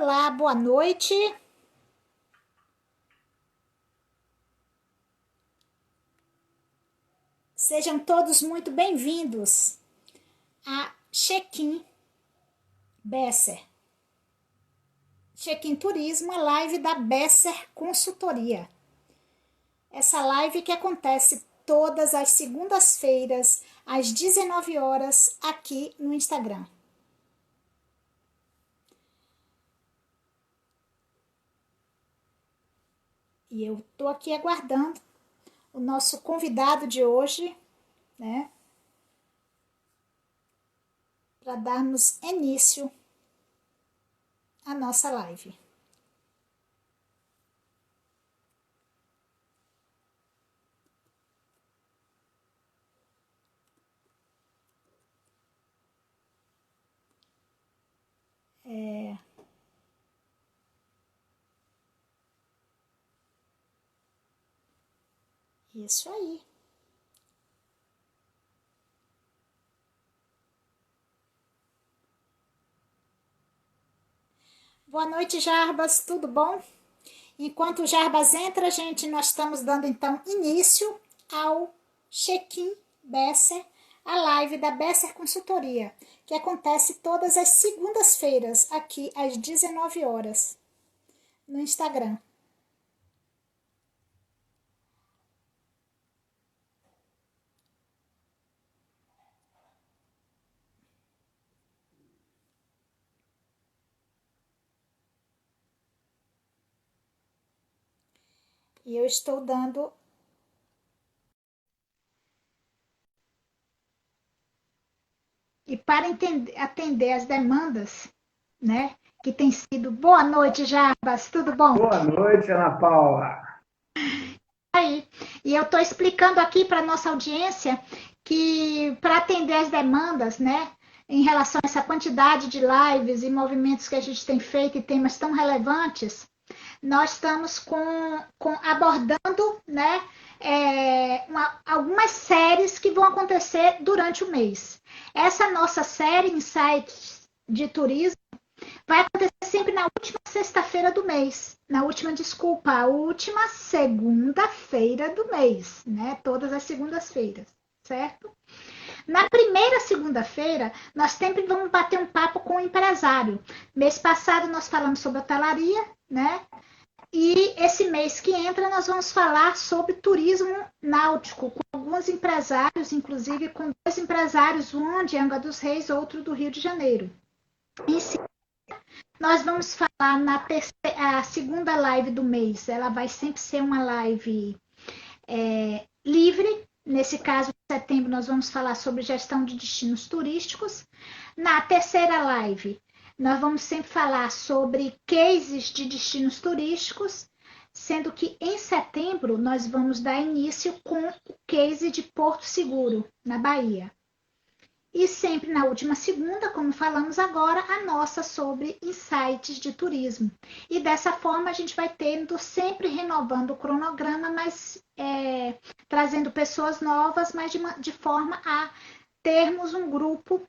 Olá, boa noite. Sejam todos muito bem-vindos a Check-in Besser. Check-in Turismo, a live da Besser Consultoria. Essa live que acontece todas as segundas-feiras, às 19 horas, aqui no Instagram. E eu estou aqui aguardando o nosso convidado de hoje, né? Para darmos início à nossa live. Isso aí. Boa noite, Jarbas, tudo bom? Enquanto o Jarbas entra, gente, nós estamos dando então início ao Check-in Besser, a live da Besser Consultoria, que acontece todas as segundas-feiras, aqui às 19 horas, no Instagram. E eu estou dando. E para atender as demandas, né? Que tem sido. Boa noite, Jarbas, tudo bom? Boa noite, Ana Paula. Aí. E eu estou explicando aqui para a nossa audiência que para atender as demandas, né? Em relação a essa quantidade de lives e movimentos que a gente tem feito e temas tão relevantes, nós estamos abordando, né, algumas séries que vão acontecer durante o mês. Essa nossa série Insights de Turismo vai acontecer sempre na última sexta-feira do mês. A última segunda-feira do mês, né? Todas as segundas-feiras, certo? Na primeira segunda-feira, nós sempre vamos bater um papo com o empresário. Mês passado nós falamos sobre hotelaria, né? E esse mês que entra, nós vamos falar sobre turismo náutico, com alguns empresários, inclusive com 2 empresários, um de Angra dos Reis, outro do Rio de Janeiro. Em seguida, nós vamos falar a segunda live do mês. Ela vai sempre ser uma live livre. Nesse caso, em setembro, nós vamos falar sobre gestão de destinos turísticos. Na terceira live, nós vamos sempre falar sobre cases de destinos turísticos, sendo que em setembro nós vamos dar início com o case de Porto Seguro, na Bahia. E sempre na última segunda, como falamos agora, a nossa sobre insights de turismo. E dessa forma a gente vai tendo, sempre renovando o cronograma, mas trazendo pessoas novas, mas de forma a termos um grupo,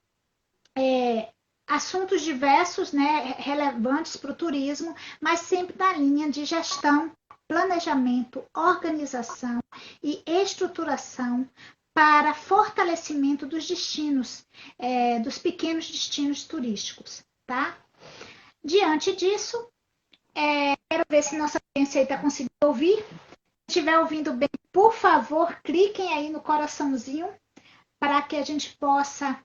assuntos diversos, né, relevantes para o turismo, mas sempre na linha de gestão, planejamento, organização e estruturação para fortalecimento dos destinos, dos pequenos destinos turísticos, tá? Diante disso, quero ver se nossa audiência está conseguindo ouvir. Se estiver ouvindo bem, por favor, cliquem aí no coraçãozinho para que a gente possa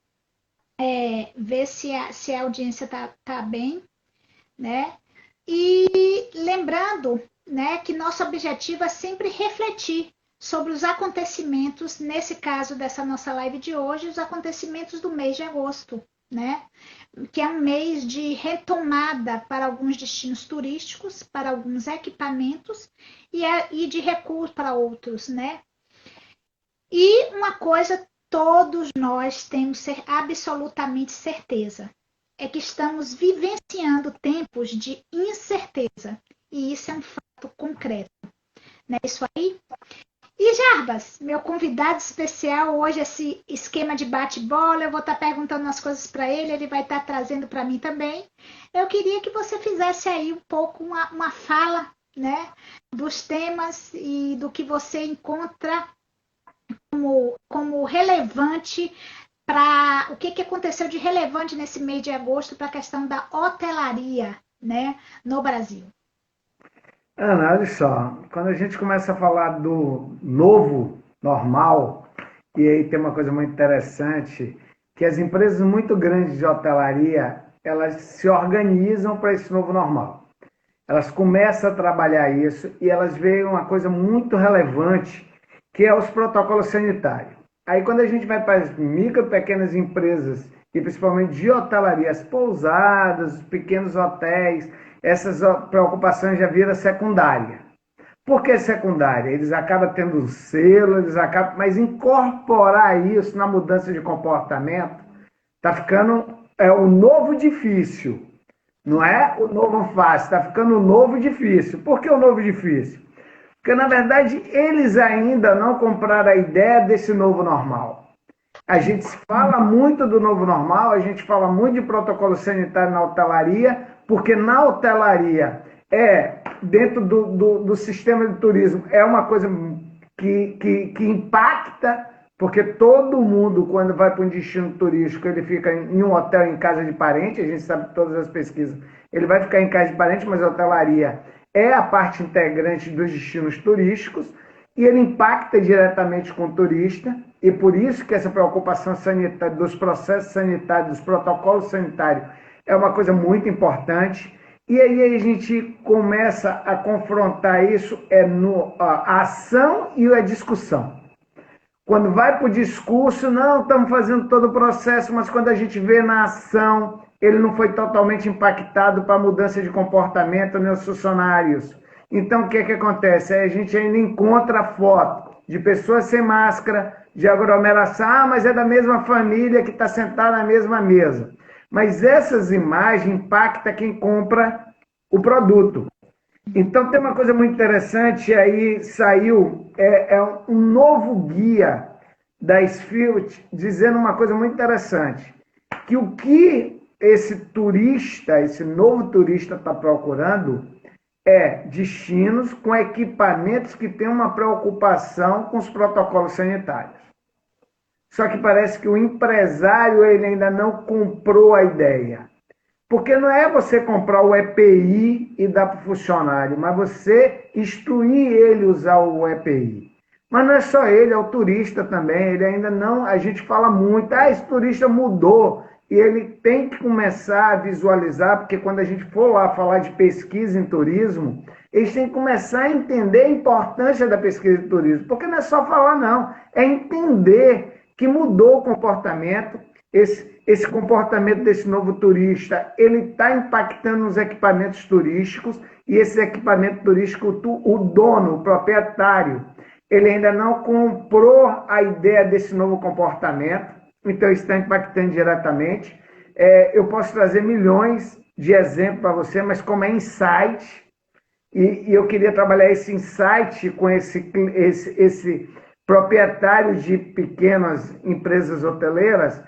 ver se a audiência tá bem, né? E lembrando, né, que nosso objetivo é sempre refletir sobre os acontecimentos, nesse caso dessa nossa live de hoje, os acontecimentos do mês de agosto, né? Que é um mês de retomada para alguns destinos turísticos, para alguns equipamentos e de recuo para outros, né? E uma coisa todos nós temos absolutamente certeza, é que estamos vivenciando tempos de incerteza, e isso é um fato concreto, não é isso aí? E Jarbas, meu convidado especial hoje, esse esquema de bate-bola, eu vou estar perguntando umas coisas para ele vai estar trazendo para mim também. Eu queria que você fizesse aí um pouco uma fala, né, dos temas e do que você encontra como relevante para o que aconteceu de relevante nesse mês de agosto para a questão da hotelaria, né, no Brasil. Ana, olha só, quando a gente começa a falar do novo normal, e aí tem uma coisa muito interessante, que as empresas muito grandes de hotelaria, elas se organizam para esse novo normal. Elas começam a trabalhar isso e elas veem uma coisa muito relevante, que é os protocolos sanitários. Aí quando a gente vai para as micro e pequenas empresas, e principalmente de hotelaria, as pousadas, os pequenos hotéis, essas preocupações já viram secundária. Por que secundária? Eles acabam tendo um selo, mas incorporar isso na mudança de comportamento está ficando o novo difícil. Não é o novo fácil, está ficando o novo difícil. Por que o novo difícil? Porque, na verdade, eles ainda não compraram a ideia desse novo normal. A gente fala muito do novo normal, a gente fala muito de protocolo sanitário na hotelaria, porque na hotelaria, dentro do sistema de turismo, é uma coisa que impacta, porque todo mundo, quando vai para um destino turístico, ele fica em um hotel em casa de parente, a gente sabe de todas as pesquisas, ele vai ficar em casa de parente, mas a hotelaria é a parte integrante dos destinos turísticos, e ele impacta diretamente com o turista, e por isso que essa preocupação sanitária, dos processos sanitários, dos protocolos sanitários, é uma coisa muito importante. E aí a gente começa a confrontar isso a ação e a discussão. Quando vai para o discurso, não, estamos fazendo todo o processo, mas quando a gente vê na ação, ele não foi totalmente impactado para a mudança de comportamento nos funcionários. Então, o que acontece? A gente ainda encontra foto de pessoas sem máscara, de aglomeração, mas é da mesma família que está sentada na mesma mesa. Mas essas imagens impactam quem compra o produto. Então, tem uma coisa muito interessante, aí saiu um novo guia da Sfield dizendo uma coisa muito interessante, que o que esse turista, esse novo turista está procurando destinos com equipamentos que têm uma preocupação com os protocolos sanitários. Só que parece que o empresário ele ainda não comprou a ideia. Porque não é você comprar o EPI e dar para o funcionário, mas você instruir ele a usar o EPI. Mas não é só ele, é o turista também. Ele ainda não, a gente fala muito, esse turista mudou. E ele tem que começar a visualizar, porque quando a gente for lá falar de pesquisa em turismo, eles têm que começar a entender a importância da pesquisa de turismo. Porque não é só falar, não. É entender que mudou o comportamento. Esse comportamento desse novo turista, ele está impactando nos equipamentos turísticos, e esse equipamento turístico, o dono, o proprietário, ele ainda não comprou a ideia desse novo comportamento, então isso está impactando diretamente. Eu posso trazer milhões de exemplos para você, mas como é insight, e eu queria trabalhar esse insight com esse proprietário de pequenas empresas hoteleiras,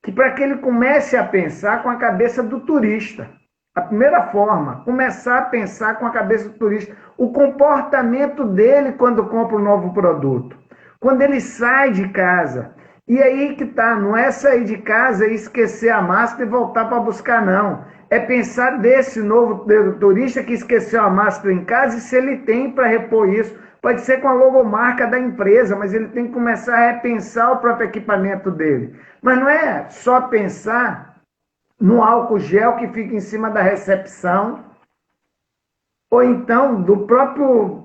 que para que ele comece a pensar com a cabeça do turista. A primeira forma, começar a pensar com a cabeça do turista, o comportamento dele quando compra um novo produto, quando ele sai de casa. E aí que tá, não é sair de casa e esquecer a máscara e voltar para buscar, não. É pensar desse novo turista que esqueceu a máscara em casa e se ele tem para repor isso. Pode ser com a logomarca da empresa, mas ele tem que começar a repensar o próprio equipamento dele. Mas não é só pensar no álcool gel que fica em cima da recepção, ou então do próprio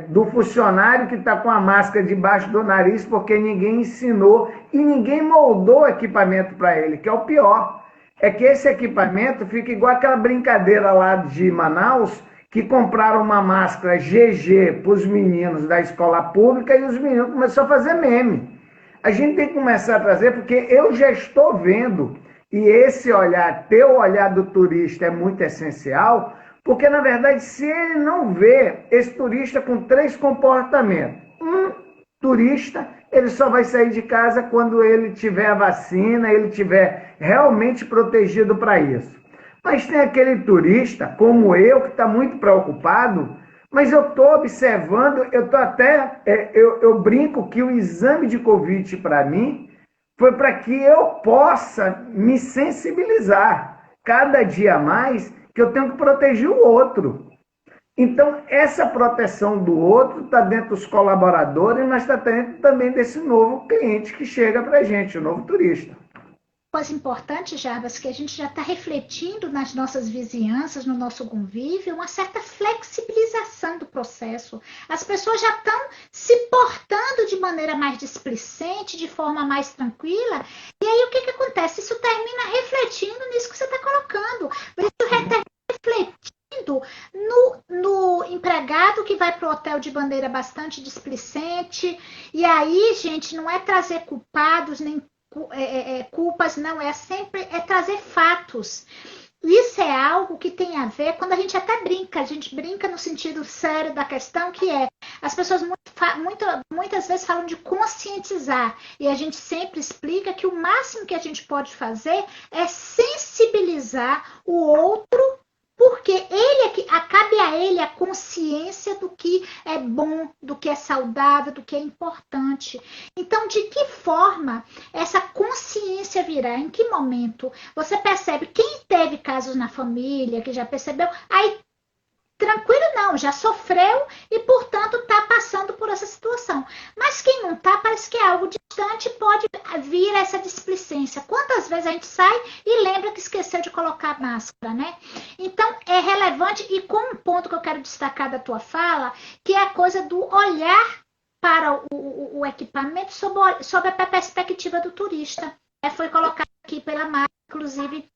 do funcionário que está com a máscara debaixo do nariz porque ninguém ensinou e ninguém moldou o equipamento para ele, que é o pior. É que esse equipamento fica igual aquela brincadeira lá de Manaus, que compraram uma máscara GG para os meninos da escola pública e os meninos começaram a fazer meme. A gente tem que começar a trazer, porque eu já estou vendo, e esse olhar, teu olhar do turista é muito essencial, Porque, na verdade, se ele não vê esse turista com 3 comportamentos, turista, ele só vai sair de casa quando ele tiver a vacina, ele tiver realmente protegido para isso. Mas tem aquele turista, como eu, que está muito preocupado, mas eu estou observando, eu estou até, eu brinco que o exame de Covid para mim foi para que eu possa me sensibilizar cada dia mais que eu tenho que proteger o outro. Então, essa proteção do outro está dentro dos colaboradores, mas está dentro também desse novo cliente que chega para a gente, o novo turista. Coisa importante, Jarbas, que a gente já está refletindo nas nossas vizinhanças, no nosso convívio, uma certa flexibilização do processo. As pessoas já estão se portando de maneira mais displicente, de forma mais tranquila, e aí o que acontece? Isso termina refletindo nisso que você está colocando. Isso termina refletindo no empregado que vai para o hotel de maneira bastante displicente, e aí, gente, não é trazer culpados, nem culpas, não, é trazer fatos. Isso é algo que tem a ver, quando a gente brinca no sentido sério da questão, que é, as pessoas muitas vezes falam de conscientizar, e a gente sempre explica que o máximo que a gente pode fazer é sensibilizar o outro, porque cabe a ele a consciência do que é bom, do que é saudável, do que é importante. Então, de que forma essa consciência virá? Em que momento? Você percebe, quem teve casos na família, que já percebeu, aí tranquilo não, já sofreu e, portanto, está passando por essa situação. Mas quem não está, parece que é algo distante, pode vir essa displicência. Quantas vezes a gente sai e lembra que esqueceu de colocar máscara, né? Então, é relevante, e com um ponto que eu quero destacar da tua fala, que é a coisa do olhar para o equipamento sob a perspectiva do turista. Foi colocado aqui pela Mari, inclusive,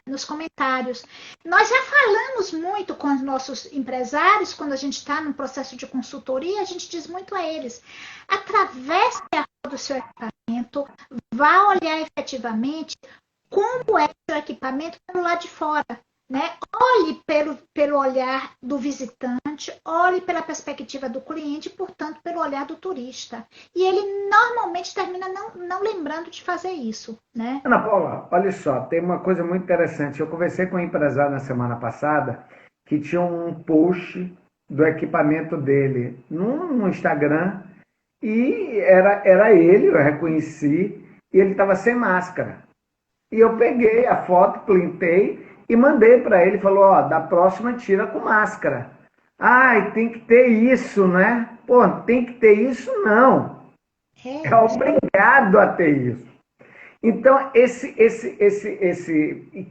nos comentários. Nós já falamos muito com os nossos empresários, quando a gente está no processo de consultoria, a gente diz muito a eles, através do seu equipamento, vá olhar efetivamente como é o seu equipamento pelo lado de fora. Né? Olhe pelo olhar do visitante, olhe pela perspectiva do cliente, portanto, pelo olhar do turista. E ele normalmente termina não lembrando de fazer isso. Né? Ana Paula, olha só, tem uma coisa muito interessante. Eu conversei com um empresário na semana passada que tinha um post do equipamento dele no Instagram e era ele, eu reconheci, e ele estava sem máscara. E eu peguei a foto, printei e mandei para ele, falou, ó, da próxima tira com máscara. Ai, tem que ter isso, né? Pô, tem que ter isso? Não. É obrigado a ter isso. Então, esse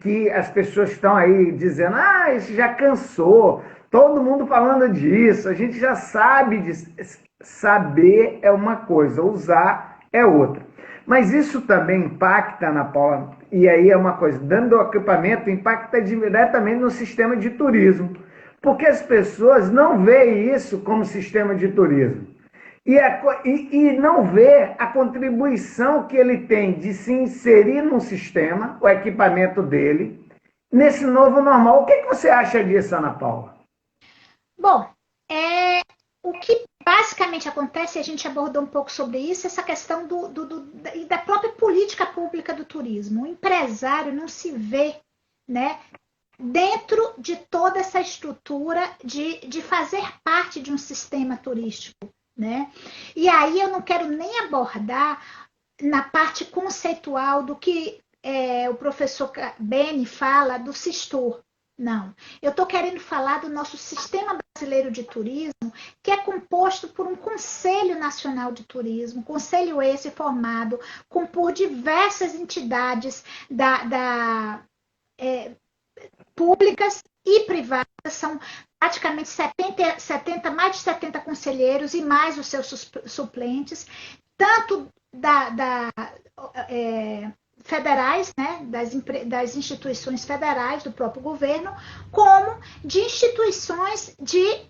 que as pessoas estão aí dizendo, isso já cansou, todo mundo falando disso, a gente já sabe disso. Saber é uma coisa, usar é outra. Mas isso também impacta, Ana Paula, e aí é uma coisa, dando o equipamento, impacta diretamente no sistema de turismo, porque as pessoas não veem isso como sistema de turismo. E não vê a contribuição que ele tem de se inserir num sistema, o equipamento dele, nesse novo normal. O que você acha disso, Ana Paula? Bom, o que basicamente acontece, a gente abordou um pouco sobre isso, essa questão da própria política pública do turismo. O empresário não se vê, né, dentro de toda essa estrutura de fazer parte de um sistema turístico. Né? E aí eu não quero nem abordar na parte conceitual do que o professor Beni fala do Sistur. Não, eu estou querendo falar do nosso sistema brasileiro de turismo, que é composto por um Conselho Nacional de Turismo, conselho esse formado por diversas entidades públicas e privadas, são praticamente mais de 70 conselheiros e mais os seus suplentes, tanto federais, né, das instituições federais do próprio governo, como de instituições de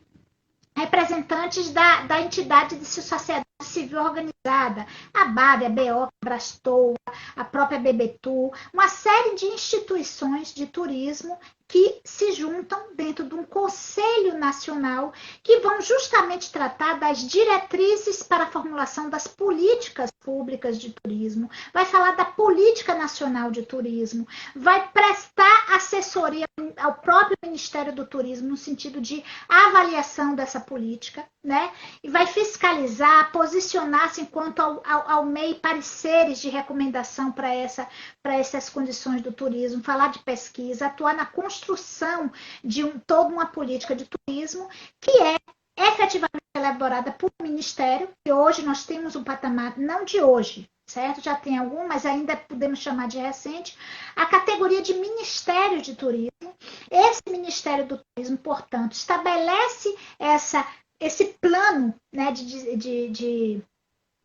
representantes da entidade de sociedade civil organizada, a BAB, a BO, a Brastoa, a própria BBTU, uma série de instituições de turismo que se juntam dentro de um Conselho Nacional que vão justamente tratar das diretrizes para a formulação das políticas públicas de turismo, vai falar da política nacional de turismo, vai prestar assessoria ao próprio Ministério do Turismo no sentido de avaliação dessa política, né? E vai fiscalizar, posicionar-se enquanto ao MEI pareceres de recomendação para essas condições do turismo, falar de pesquisa, atuar na construção de toda uma política de turismo que é efetivamente elaborada por um ministério, que hoje nós temos um patamar, não de hoje, certo? Já tem algum, mas ainda podemos chamar de recente, a categoria de Ministério de Turismo. Esse Ministério do Turismo, portanto, estabelece esse plano, né,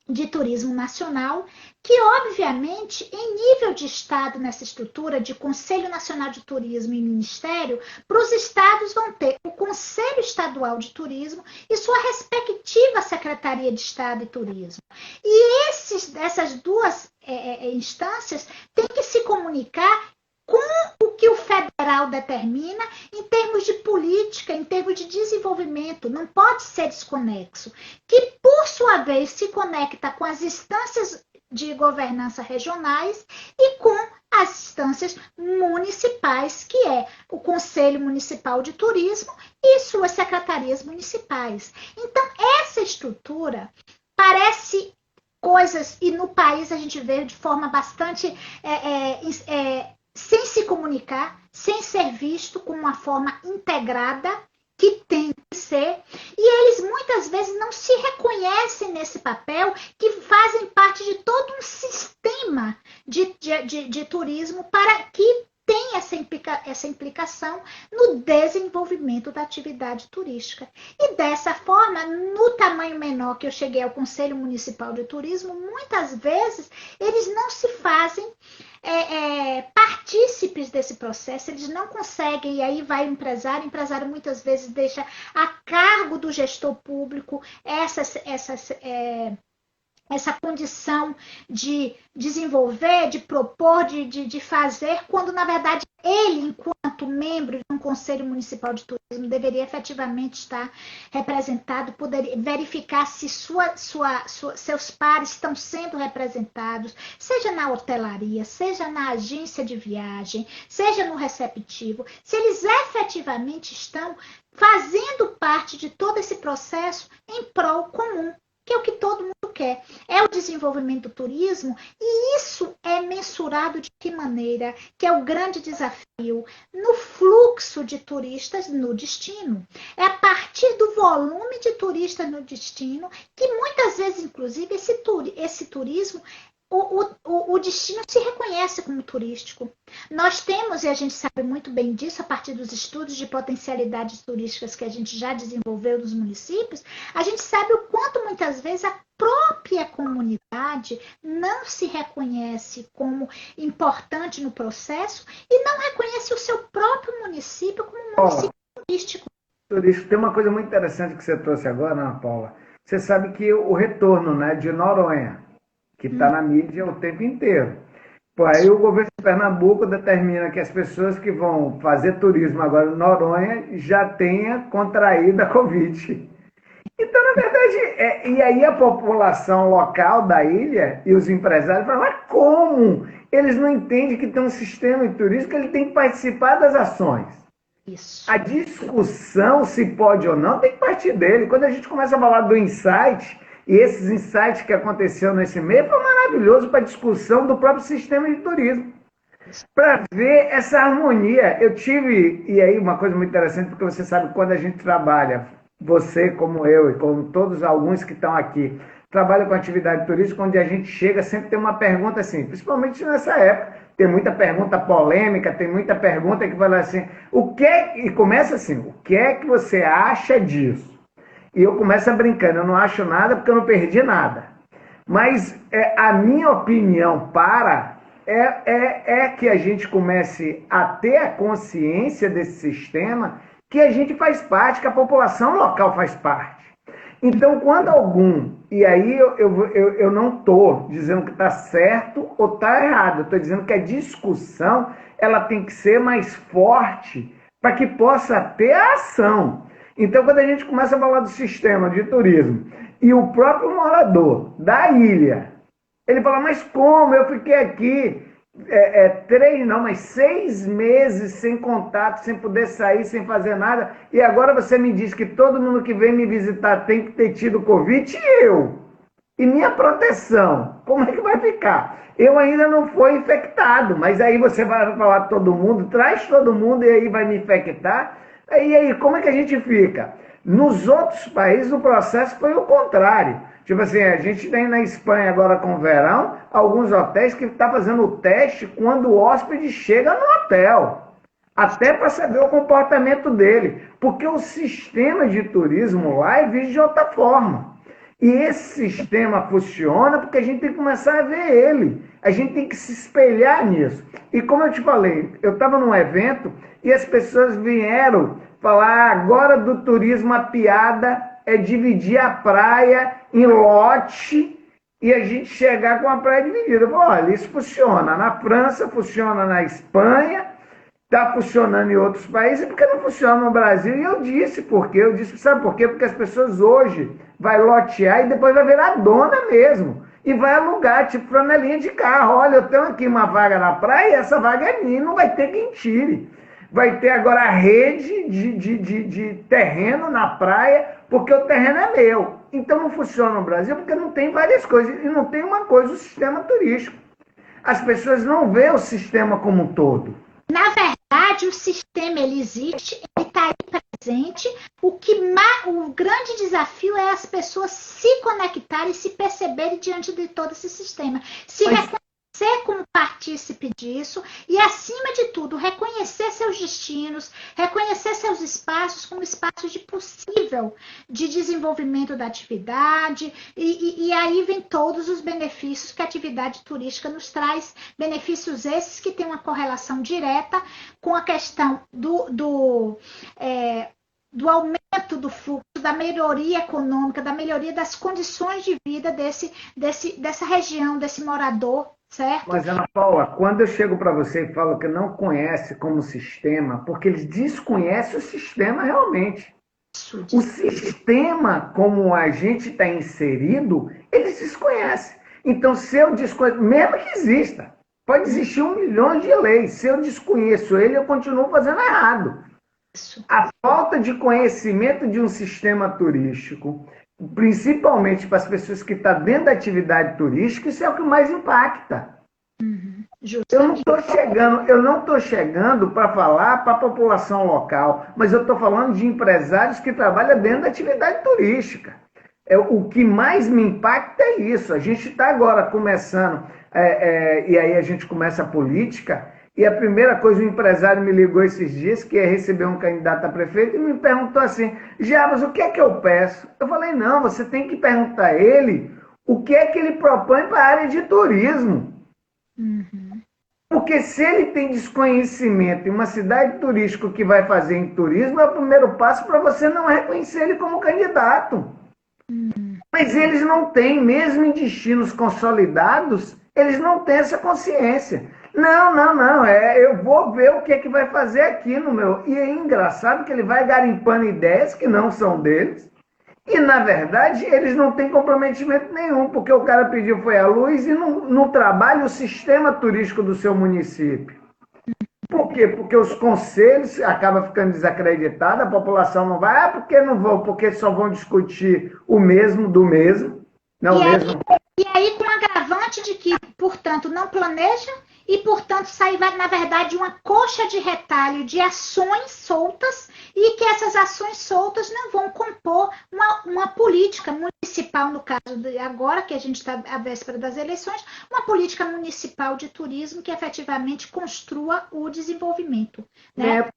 de turismo nacional, que obviamente em nível de Estado, nessa estrutura de Conselho Nacional de Turismo e Ministério, para os estados vão ter o Conselho Estadual de Turismo e sua respectiva Secretaria de Estado de Turismo. E essas duas instâncias têm que se comunicar com o que o federal determina em termos de política, em termos de desenvolvimento, não pode ser desconexo, que por sua vez se conecta com as instâncias de governança regionais e com as instâncias municipais, que é o Conselho Municipal de Turismo e suas secretarias municipais. Então, essa estrutura parece coisas, e no país a gente vê de forma bastante sem se comunicar, sem ser visto como uma forma integrada, que tem que ser, e eles muitas vezes não se reconhecem nesse papel, que fazem parte de todo um sistema de turismo para que tem essa implicação no desenvolvimento da atividade turística. E dessa forma, no tamanho menor que eu cheguei ao Conselho Municipal de Turismo, muitas vezes eles não se fazem partícipes desse processo, eles não conseguem, e aí vai o empresário muitas vezes deixa a cargo do gestor público essa condição de desenvolver, de propor, de fazer, quando na verdade ele, enquanto membro de um Conselho Municipal de Turismo, deveria efetivamente estar representado, poder verificar se seus pares estão sendo representados, seja na hotelaria, seja na agência de viagem, seja no receptivo, se eles efetivamente estão fazendo parte de todo esse processo em prol comum, que é o que todo mundo quer, é o desenvolvimento do turismo, e isso é mensurado de que maneira? Que é o grande desafio no fluxo de turistas no destino. É a partir do volume de turistas no destino que muitas vezes, inclusive, esse turismo, o destino se reconhece como turístico. Nós temos, e a gente sabe muito bem disso, a partir dos estudos de potencialidades turísticas que a gente já desenvolveu nos municípios, a gente sabe o quanto muitas vezes a própria comunidade não se reconhece como importante no processo e não reconhece o seu próprio município como um município turístico. Tem uma coisa muito interessante que você trouxe agora, Ana Paula. Você sabe que o retorno, né, de Noronha, que está na mídia o tempo inteiro. Pô, aí o governo de Pernambuco determina que as pessoas que vão fazer turismo agora em Noronha já tenham contraído a Covid. Então, na verdade, e aí a população local da ilha e os empresários falam, mas como? Eles não entendem que tem um sistema de turismo que ele tem que participar das ações. Isso. A discussão, se pode ou não, tem que partir dele. Quando a gente começa a falar do insight, e esses insights que aconteceram nesse meio foi maravilhoso para a discussão do próprio sistema de turismo. Para ver essa harmonia. Eu tive, e aí uma coisa muito interessante, porque você sabe, quando a gente trabalha, você como eu e como todos alguns que estão aqui, trabalham com atividade turística, onde a gente chega, sempre tem uma pergunta assim, principalmente nessa época, tem muita pergunta polêmica, tem muita pergunta que fala assim, e começa assim, o que é que você acha disso? E eu começo brincando, eu não acho nada porque eu não perdi nada. Mas a minha opinião é que a gente comece a ter a consciência desse sistema, que a gente faz parte, que a população local faz parte. Então, quando algum E aí eu não estou dizendo que está certo ou está errado. Eu estou dizendo que a discussão ela tem que ser mais forte para que possa ter a ação. Então, quando a gente começa a falar do sistema de turismo e o próprio morador da ilha, ele fala, mas como? Eu fiquei aqui 6 meses sem contato, sem poder sair, sem fazer nada, e agora você me diz que todo mundo que vem me visitar tem que ter tido Covid, e eu? E minha proteção, como é que vai ficar? Eu ainda não fui infectado, mas aí você vai falar todo mundo, traz todo mundo e aí vai me infectar. E aí, como é que a gente fica? Nos outros países o processo foi o contrário. Tipo assim, a gente tem na Espanha agora com o verão, alguns hotéis que estão fazendo o teste quando o hóspede chega no hotel. Até para saber o comportamento dele. Porque o sistema de turismo lá é visto de outra forma. E esse sistema funciona porque a gente tem que começar a ver ele. A gente tem que se espelhar nisso. E como eu te falei, eu estava num evento e as pessoas vieram falar agora do turismo, a piada é dividir a praia em lote e a gente chegar com a praia dividida. Eu falei, olha, isso funciona na França, funciona na Espanha, está funcionando em outros países, porque não funciona no Brasil. E eu disse por quê. Eu disse, sabe por quê? Porque as pessoas hoje vai lotear e depois vai virar dona mesmo. E vai alugar, tipo flanelinha de carro. Olha, eu tenho aqui uma vaga na praia e essa vaga é minha, não vai ter quem tire. Vai ter agora a rede de terreno na praia, porque o terreno é meu. Então não funciona no Brasil, porque não tem várias coisas. E não tem uma coisa, o sistema turístico. As pessoas não veem o sistema como um todo. Na verdade, o sistema ele existe, ele está aí presente. O grande desafio é as pessoas se conectarem e se perceberem diante de todo esse sistema. Se reconhecer como partícipe disso e, acima de tudo, reconhecer seus destinos, reconhecer seus espaços como espaços de possível de desenvolvimento da atividade e aí vem todos os benefícios que a atividade turística nos traz, benefícios esses que têm uma correlação direta com a questão do aumento do fluxo, da melhoria econômica, da melhoria das condições de vida dessa região, desse morador, certo? Mas, Ana Paula, quando eu chego para você e falo que não conhece como sistema, porque eles desconhecem o sistema realmente. O sistema, como a gente está inserido, eles desconhecem. Então, se eu desconheço, mesmo que exista, pode existir 1 milhão de leis, se eu desconheço ele, eu continuo fazendo errado. A falta de conhecimento de um sistema turístico, principalmente para as pessoas que estão dentro da atividade turística, isso é o que mais impacta. Eu não estou chegando para falar para a população local, mas eu estou falando de empresários que trabalham dentro da atividade turística. O que mais me impacta é isso. A gente está agora começando, e aí a gente começa a política. E a primeira coisa, o empresário me ligou esses dias, que ia receber um candidato a prefeito, e me perguntou assim, Jarbas, o que é que eu peço? Eu falei, não, você tem que perguntar a ele o que é que ele propõe para a área de turismo. Uhum. Porque se ele tem desconhecimento em uma cidade turística que vai fazer em turismo, é o primeiro passo para você não reconhecer ele como candidato. Uhum. Mas eles não têm, mesmo em destinos consolidados, eles não têm essa consciência. Não, eu vou ver o que é que vai fazer aqui no meu... E é engraçado que ele vai garimpando ideias que não são deles, e na verdade eles não têm comprometimento nenhum, porque o cara pediu foi a luz e não trabalha o sistema turístico do seu município. Por quê? Porque os conselhos acabam ficando desacreditados, a população não vai, porque não vão, porque só vão discutir o mesmo do mesmo. Não mesmo. E aí com o agravante de que, portanto, não planeja e, portanto, sai, na verdade, uma coxa de retalho de ações soltas e que essas ações soltas não vão compor uma política municipal, no caso de agora, que a gente está à véspera das eleições, uma política municipal de turismo que efetivamente construa o desenvolvimento. Né?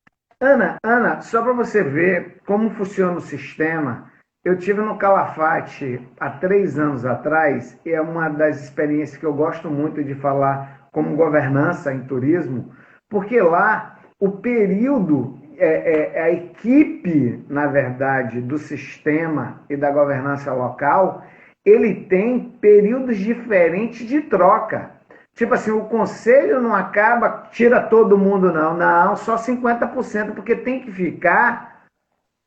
Ana, só para você ver como funciona o sistema, eu tive no Calafate há 3 anos atrás, e é uma das experiências que eu gosto muito de falar como governança em turismo, porque lá o período, a equipe, na verdade, do sistema e da governança local, ele tem períodos diferentes de troca. Tipo assim, o conselho não acaba, tira todo mundo, não. Não, só 50%, porque tem que ficar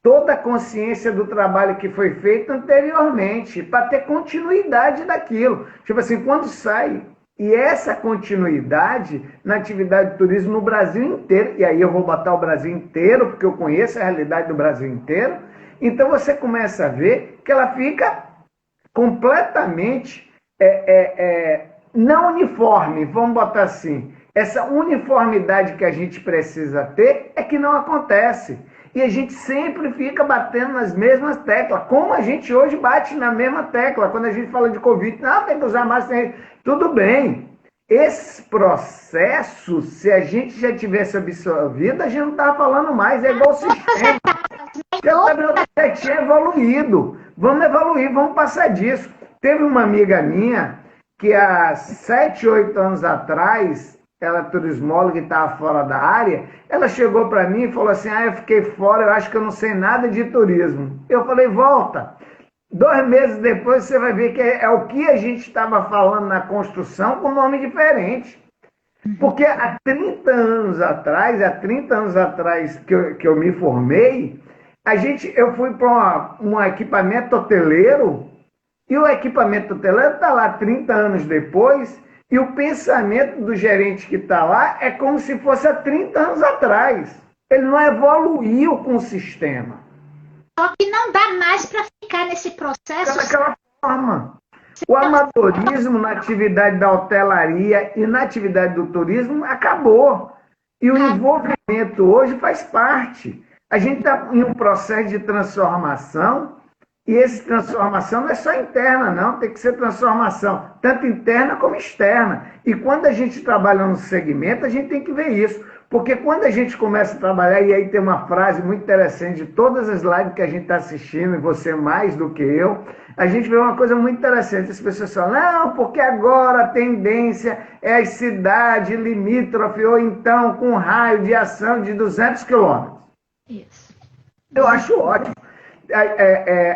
toda a consciência do trabalho que foi feito anteriormente, para ter continuidade daquilo. Tipo assim, quando sai, e essa continuidade na atividade de turismo no Brasil inteiro, e aí eu vou botar o Brasil inteiro, porque eu conheço a realidade do Brasil inteiro, então você começa a ver que ela fica completamente não uniforme, vamos botar assim. Essa uniformidade que a gente precisa ter é que não acontece. E a gente sempre fica batendo nas mesmas teclas, como a gente hoje bate na mesma tecla, quando a gente fala de Covid, não, tem que usar máscara, tudo bem. Esse processo, se a gente já tivesse absorvido, a gente não estava falando mais, é igual o sistema. Já tinha evoluído. Vamos evoluir, vamos passar disso. Teve uma amiga minha que há 7, 8 anos atrás, ela é turismóloga e estava fora da área, ela chegou para mim e falou assim, eu fiquei fora, eu acho que eu não sei nada de turismo. Eu falei, volta. 2 meses depois você vai ver que é o que a gente estava falando na construção com nome diferente. Porque há 30 anos atrás que eu me formei, eu fui para um equipamento hoteleiro, e o equipamento hoteleiro está lá 30 anos depois, e o pensamento do gerente que está lá é como se fosse há 30 anos atrás. Ele não evoluiu com o sistema. Só que não dá mais para ficar nesse processo. Daquela forma. O amadorismo na atividade da hotelaria e na atividade do turismo acabou. E o envolvimento hoje faz parte. A gente está em um processo de transformação, e essa transformação não é só interna, não. Tem que ser transformação, tanto interna como externa. E quando a gente trabalha no segmento, a gente tem que ver isso. Porque quando a gente começa a trabalhar, e aí tem uma frase muito interessante de todas as lives que a gente está assistindo, e você mais do que eu, a gente vê uma coisa muito interessante. As pessoas falam, não, porque agora a tendência é as cidades limítrofes, ou então com raio de ação de 200 quilômetros. Isso. Eu acho ótimo.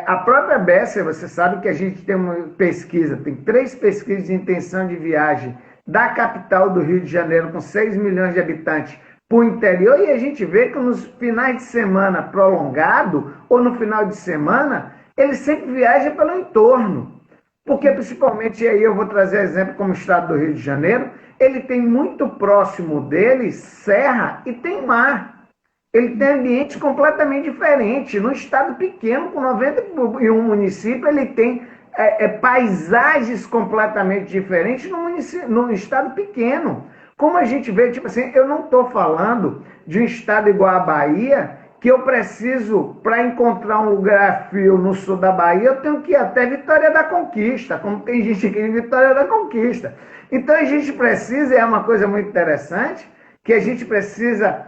A própria Besser, você sabe que a gente tem uma pesquisa, tem 3 pesquisas de intenção de viagem da capital do Rio de Janeiro, com 6 milhões de habitantes, para o interior, e a gente vê que nos finais de semana prolongado, ou no final de semana, eles sempre viajam pelo entorno. Porque, principalmente, e aí eu vou trazer exemplo como o estado do Rio de Janeiro, ele tem muito próximo dele serra e tem mar. Ele tem ambiente completamente diferente. Num estado pequeno, com 91 municípios, ele tem paisagens completamente diferentes num estado pequeno. Como a gente vê, tipo assim, eu não estou falando de um estado igual a Bahia, que eu preciso, para encontrar um lugar frio no sul da Bahia, eu tenho que ir até Vitória da Conquista, como tem gente aqui em Vitória da Conquista. Então a gente precisa, é uma coisa muito interessante, que a gente precisa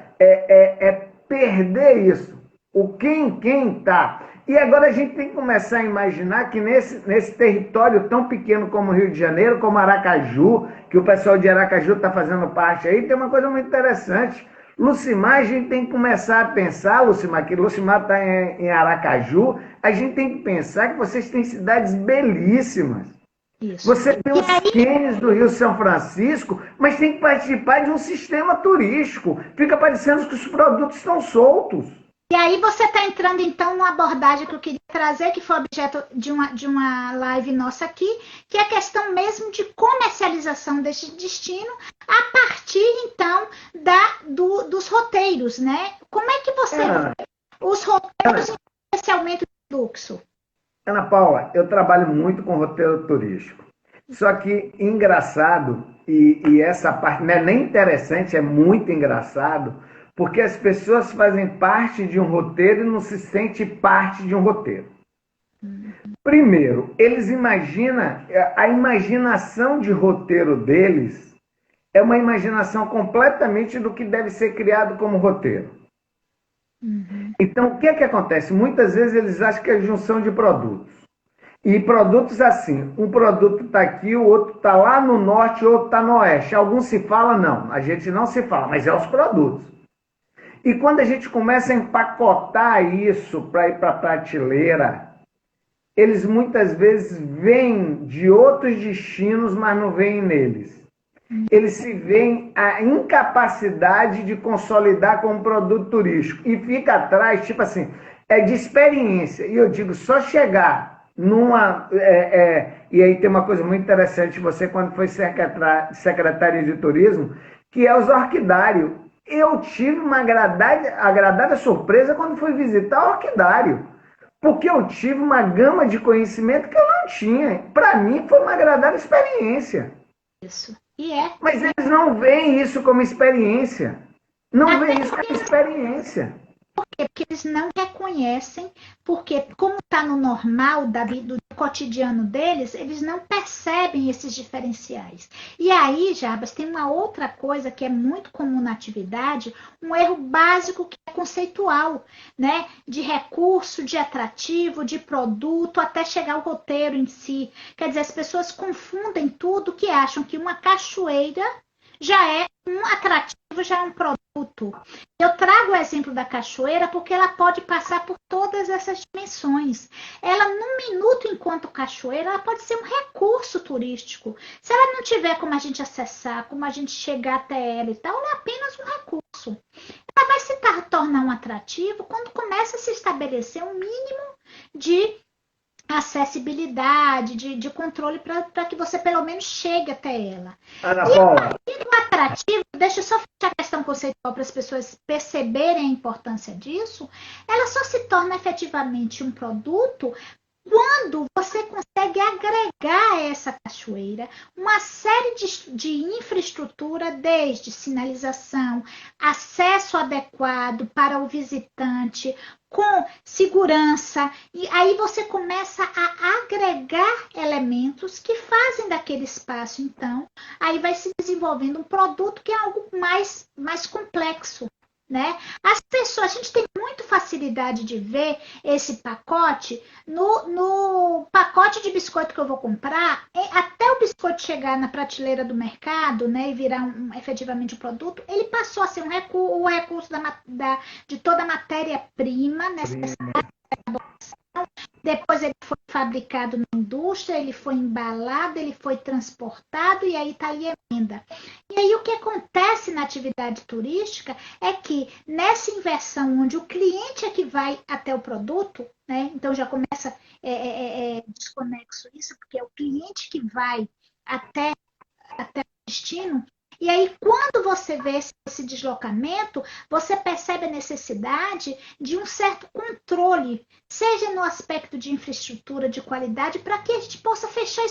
perder isso. O quem está. E agora a gente tem que começar a imaginar que nesse território tão pequeno como o Rio de Janeiro, como Aracaju, que o pessoal de Aracaju está fazendo parte aí, tem uma coisa muito interessante. Lucimar, a gente tem que começar a pensar, Lucimar, que Lucimar está em Aracaju, a gente tem que pensar que vocês têm cidades belíssimas. Isso. Você tem os cânions do Rio São Francisco, mas tem que participar de um sistema turístico. Fica parecendo que os produtos estão soltos. E aí você está entrando, então, numa abordagem que eu queria trazer, que foi objeto de uma live nossa aqui, que é a questão mesmo de comercialização desse destino a partir, então, dos roteiros, né? Como é que você vê os roteiros, especialmente o fluxo? Ana Paula, eu trabalho muito com roteiro turístico. Só que engraçado, e essa parte não é nem interessante, é muito engraçado, porque as pessoas fazem parte de um roteiro e não se sentem parte de um roteiro. Primeiro, eles imaginam, a imaginação de roteiro deles é uma imaginação completamente do que deve ser criado como roteiro. Então, o que é que acontece? Muitas vezes eles acham que é junção de produtos. E produtos assim, um produto está aqui, o outro está lá no norte, o outro está no oeste. Alguns se falam, não, a gente não se fala, mas é os produtos. E quando a gente começa a empacotar isso para ir para a prateleira, eles muitas vezes vêm de outros destinos, mas não vêm neles. Eles se veem a incapacidade de consolidar como produto turístico e fica atrás, tipo assim, é de experiência. E eu digo, só chegar numa... e aí tem uma coisa muito interessante, você quando foi secretário de turismo, que é os orquidários. Eu tive uma agradável surpresa quando fui visitar o orquidário, porque eu tive uma gama de conhecimento que eu não tinha. Para mim foi uma agradável experiência. Isso. E é. Mas eles não veem isso como experiência. Não veem isso como experiência. Por quê? Porque eles não reconhecem, porque como está no normal do cotidiano deles, eles não percebem esses diferenciais. E aí, Jarbas, tem uma outra coisa que é muito comum na atividade, um erro básico que é conceitual, né? De recurso, de atrativo, de produto, até chegar ao roteiro em si. Quer dizer, as pessoas confundem tudo, que acham que uma cachoeira já é um atrativo, já é um produto. Eu trago o exemplo da cachoeira porque ela pode passar por todas essas dimensões. Ela, num minuto enquanto cachoeira, ela pode ser um recurso turístico. Se ela não tiver como a gente acessar, como a gente chegar até ela e tal, ela é apenas um recurso. Ela vai se tornar um atrativo quando começa a se estabelecer um mínimo de acessibilidade, de controle para que você pelo menos chegue até ela. Ana Paula. E o atrativo, deixa eu só fechar a questão conceitual para as pessoas perceberem a importância disso, ela só se torna efetivamente um produto quando você consegue agregar a essa cachoeira uma série de infraestrutura, desde sinalização, acesso adequado para o visitante, com segurança, e aí você começa a agregar elementos que fazem daquele espaço, então, aí vai se desenvolvendo um produto que é algo mais complexo. Né? As pessoas, a gente tem muita facilidade de ver esse pacote no pacote de biscoito que eu vou comprar, até o biscoito chegar na prateleira do mercado, né, e virar efetivamente um produto, ele passou a ser o recurso de toda a matéria-prima necessária. Depois ele foi fabricado na indústria, ele foi embalado, ele foi transportado e aí está ali a venda. E aí o que acontece na atividade turística é que nessa inversão onde o cliente é que vai até o produto, né? Então já começa desconexo isso, porque é o cliente que vai até o destino. E aí, quando você vê esse deslocamento, você percebe a necessidade de um certo controle, seja no aspecto de infraestrutura, de qualidade, para que a gente possa fechar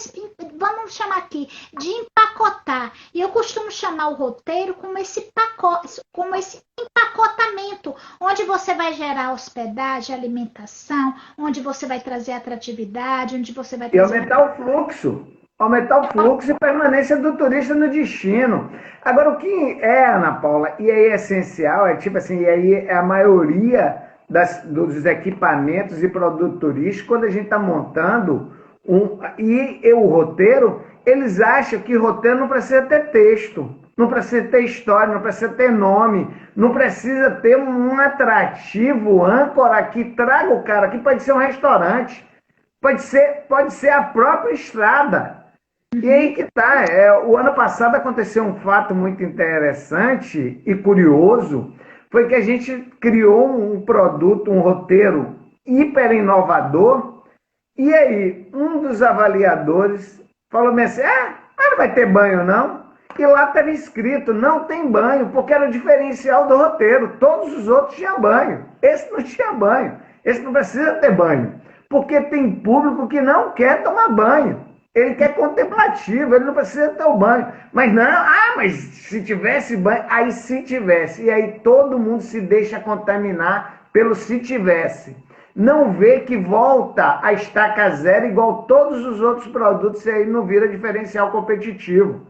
vamos chamar aqui, de empacotar. E eu costumo chamar o roteiro como esse pacote, como esse empacotamento, onde você vai gerar hospedagem, alimentação, onde você vai trazer atratividade, onde você vai trazer... E aumentar o fluxo. Aumentar o fluxo e permanência do turista no destino. Agora, o que é, Ana Paula, e aí é essencial, é tipo assim, e aí é a maioria dos equipamentos e produtos turísticos, quando a gente está montando o roteiro, eles acham que roteiro não precisa ter texto, não precisa ter história, não precisa ter nome, não precisa ter um atrativo âncora que traga o cara, que pode ser um restaurante, pode ser a própria estrada. E aí que tá, o ano passado aconteceu um fato muito interessante e curioso, foi que a gente criou um produto, um roteiro hiper inovador, e aí um dos avaliadores falou assim, mas não vai ter banho não? E lá estava escrito, não tem banho, porque era o diferencial do roteiro, todos os outros tinham banho, esse não tinha banho, esse não precisa ter banho, porque tem público que não quer tomar banho. Ele quer contemplativo, ele não precisa ter o banho. Mas não, mas se tivesse banho, aí se tivesse. E aí todo mundo se deixa contaminar pelo se tivesse. Não vê que volta a estaca zero igual todos os outros produtos e aí não vira diferencial competitivo.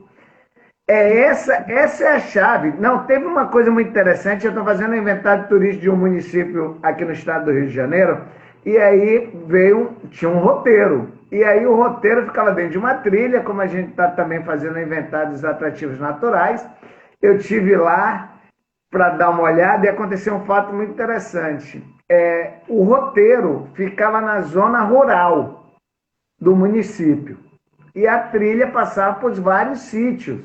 Essa é a chave. Não, teve uma coisa muito interessante, eu estou fazendo um inventário turístico de um município aqui no estado do Rio de Janeiro, e aí tinha um roteiro. E aí o roteiro ficava dentro de uma trilha, como a gente está também fazendo inventário dos atrativos naturais. Eu tive lá para dar uma olhada e aconteceu um fato muito interessante. O roteiro ficava na zona rural. do município. E a trilha passava por vários sítios.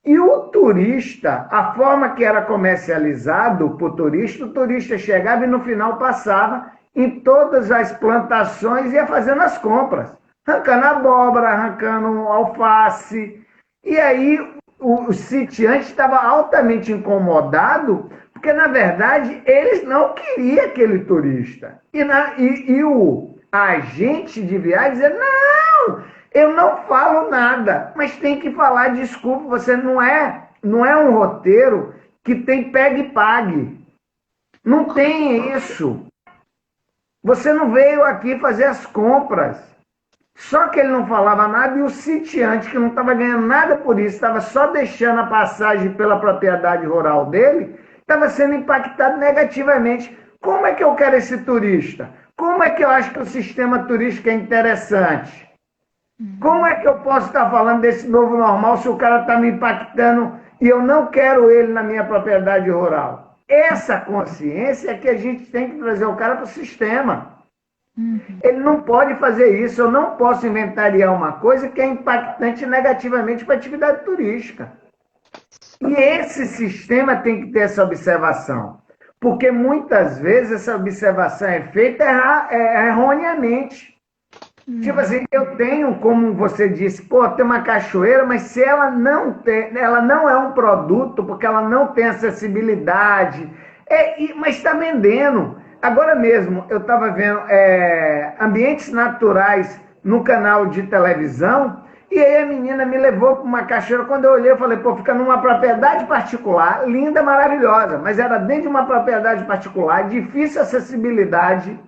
E o turista, a forma que era comercializado para o turista chegava e no final passava em todas as plantações e ia fazendo as compras. Arrancando abóbora, arrancando alface. E aí o sitiante estava altamente incomodado, porque na verdade eles não queriam aquele turista. E o agente de viagem dizia, não, eu não falo nada, mas tem que falar, desculpa, você não é um roteiro que tem pegue e pague. Não tem isso. Você não veio aqui fazer as compras. Só que ele não falava nada e o sitiante, que não estava ganhando nada por isso, estava só deixando a passagem pela propriedade rural dele, estava sendo impactado negativamente. Como é que eu quero esse turista? Como é que eu acho que o sistema turístico é interessante? Como é que eu posso estar falando desse novo normal se o cara está me impactando e eu não quero ele na minha propriedade rural? Essa consciência é que a gente tem que trazer o cara para o sistema. Ele não pode fazer isso. Eu não posso inventariar uma coisa que é impactante negativamente para a atividade turística. E esse sistema tem que ter essa observação. Porque muitas vezes essa observação é feita erroneamente. Tipo assim, eu tenho, como você disse, tem uma cachoeira, mas se ela não é um produto, porque ela não tem acessibilidade, mas está vendendo. Agora mesmo, eu estava vendo ambientes naturais no canal de televisão, e aí a menina me levou para uma cachoeira. Quando eu olhei, eu falei, fica numa propriedade particular, linda, maravilhosa, mas era dentro de uma propriedade particular, difícil acessibilidade,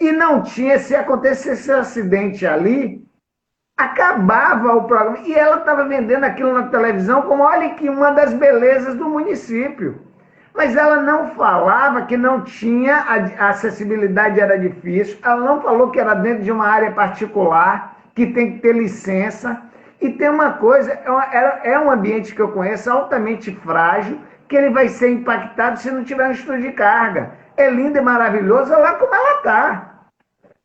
e não tinha, se acontecesse esse acidente ali, acabava o programa. E ela estava vendendo aquilo na televisão como, olha que uma das belezas do município. Mas ela não falava que não tinha, a acessibilidade era difícil, ela não falou que era dentro de uma área particular, que tem que ter licença. E tem uma coisa, é um ambiente que eu conheço altamente frágil, que ele vai ser impactado se não tiver um estudo de carga. É lindo e maravilhoso, olha lá como ela está.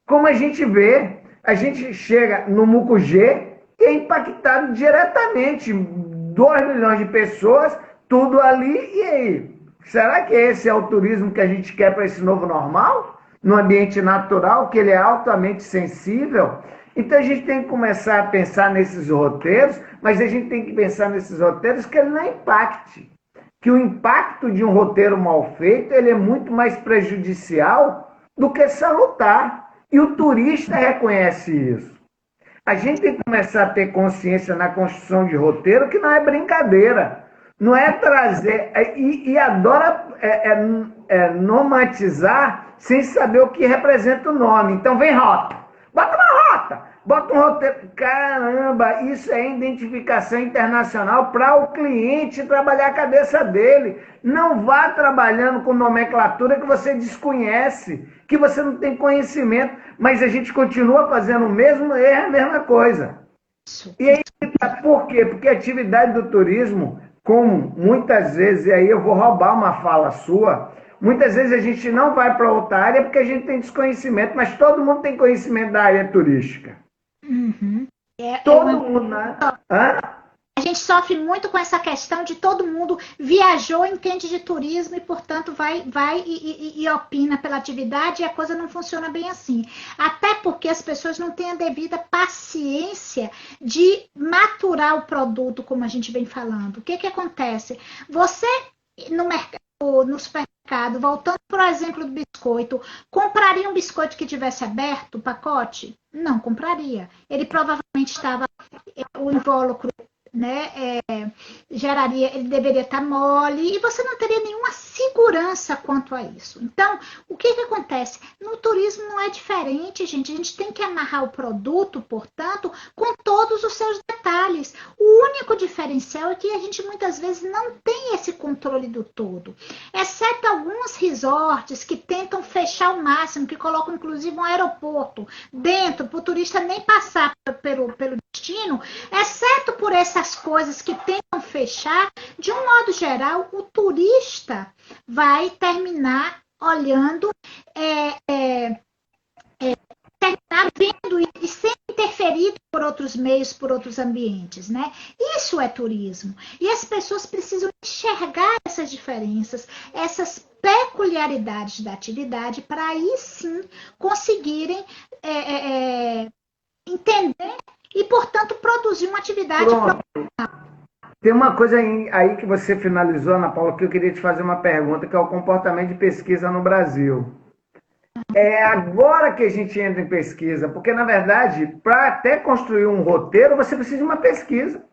Como a gente vê, a gente chega no Mucugê e é impactado diretamente. 2 milhões de pessoas, tudo ali, e aí? Será que esse é o turismo que a gente quer para esse novo normal? No ambiente natural, que ele é altamente sensível? Então a gente tem que começar a pensar nesses roteiros, mas a gente tem que pensar nesses roteiros que ele não impacte. Que o impacto de um roteiro mal feito, ele é muito mais prejudicial do que salutar. E o turista reconhece isso. A gente tem que começar a ter consciência na construção de roteiro que não é brincadeira. Não é trazer... E adora normatizar sem saber o que representa o nome. Então vem rota. Bota uma rota. Bota um roteiro. Caramba, isso é identificação internacional para o cliente trabalhar a cabeça dele. Não vá trabalhando com nomenclatura que você desconhece, que você não tem conhecimento, mas a gente continua fazendo o mesmo erro, a mesma coisa. E aí, por quê? Porque a atividade do turismo, como muitas vezes, e aí eu vou roubar uma fala sua, muitas vezes a gente não vai para outra área porque a gente tem desconhecimento, mas todo mundo tem conhecimento da área turística. Uhum. Todo mundo, né? A gente sofre muito com essa questão de todo mundo viajou, entende de turismo e, portanto, vai e opina pela atividade e a coisa não funciona bem assim. Até porque as pessoas não têm a devida paciência de maturar o produto, como a gente vem falando. O que acontece? Você, no supermercado, voltando por exemplo do biscoito, compraria um biscoito que tivesse aberto o pacote? Não compraria. Ele provavelmente estava, o invólucro, né, ele deveria estar mole e você não teria nenhuma segurança quanto a isso. Então, o que acontece? No turismo não é diferente, gente. A gente tem que amarrar o produto, portanto, com todos os seus detalhes. O único diferencial é que a gente muitas vezes não tem esse controle do todo. Exceto alguns resorts que tentam fechar ao máximo, que colocam inclusive um aeroporto dentro, para o turista nem passar pelo destino, exceto por essas coisas que tentam fechar, de um modo geral, o turista vai terminar olhando terminar vendo e sendo interferido por outros meios, por outros ambientes, né? Isso é turismo. E as pessoas precisam enxergar essas diferenças, essas peculiaridades da atividade, para aí sim conseguirem entender e, portanto, produzir uma atividade. Pronto. Tem uma coisa aí que você finalizou, Ana Paula, que eu queria te fazer uma pergunta, que é o comportamento de pesquisa no Brasil. É agora que a gente entra em pesquisa, porque, na verdade, para até construir um roteiro, você precisa de uma pesquisa.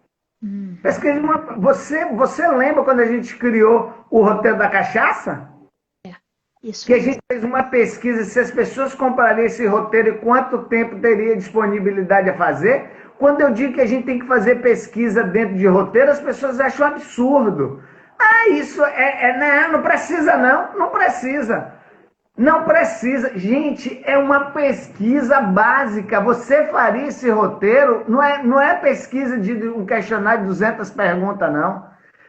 Pesquisa você lembra quando a gente criou o roteiro da cachaça? Isso. Que a gente fez uma pesquisa se as pessoas comprariam esse roteiro e quanto tempo teria disponibilidade a fazer. Quando eu digo que a gente tem que fazer pesquisa dentro de roteiro, as pessoas acham absurdo. Isso não precisa não, não precisa. Não precisa. Gente, é uma pesquisa básica. Você faria esse roteiro, não é pesquisa de um questionário de 200 perguntas, não.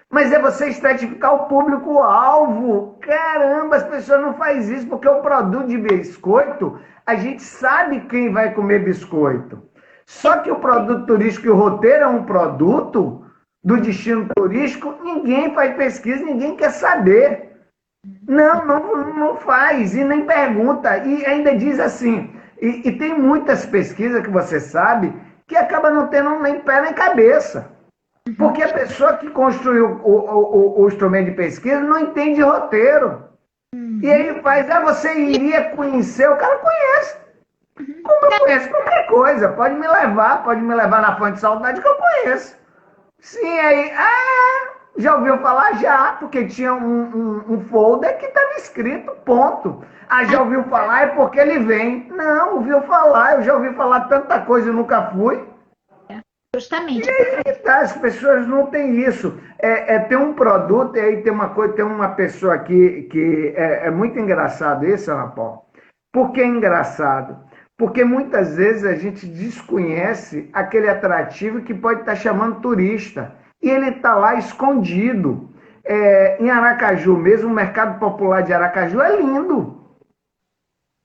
Mas é você estratificar o público-alvo. Caramba, as pessoas não fazem isso, porque o produto de biscoito, a gente sabe quem vai comer biscoito. Só que o produto turístico e o roteiro é um produto do destino turístico, ninguém faz pesquisa, ninguém quer saber. Não faz e nem pergunta. E ainda diz assim, e tem muitas pesquisas que você sabe, que acaba não tendo nem pé nem cabeça. Porque a pessoa que construiu o instrumento de pesquisa não entende roteiro. E aí faz, você iria conhecer, o cara conhece. Como eu conheço qualquer coisa, pode me levar na fonte de saudade que eu conheço. Sim, aí, já ouviu falar? Já, porque tinha um folder que estava escrito, ponto. Já ouviu falar, é porque ele vem. Não, ouviu falar, eu já ouvi falar tanta coisa e nunca fui. Justamente. E aí tá, as pessoas não têm isso. Tem um produto, e aí tem uma pessoa aqui que é muito engraçado isso, Ana Paula. Por que é engraçado? Porque muitas vezes a gente desconhece aquele atrativo que pode estar chamando turista. E ele está lá escondido. Em Aracaju mesmo, o mercado popular de Aracaju é lindo.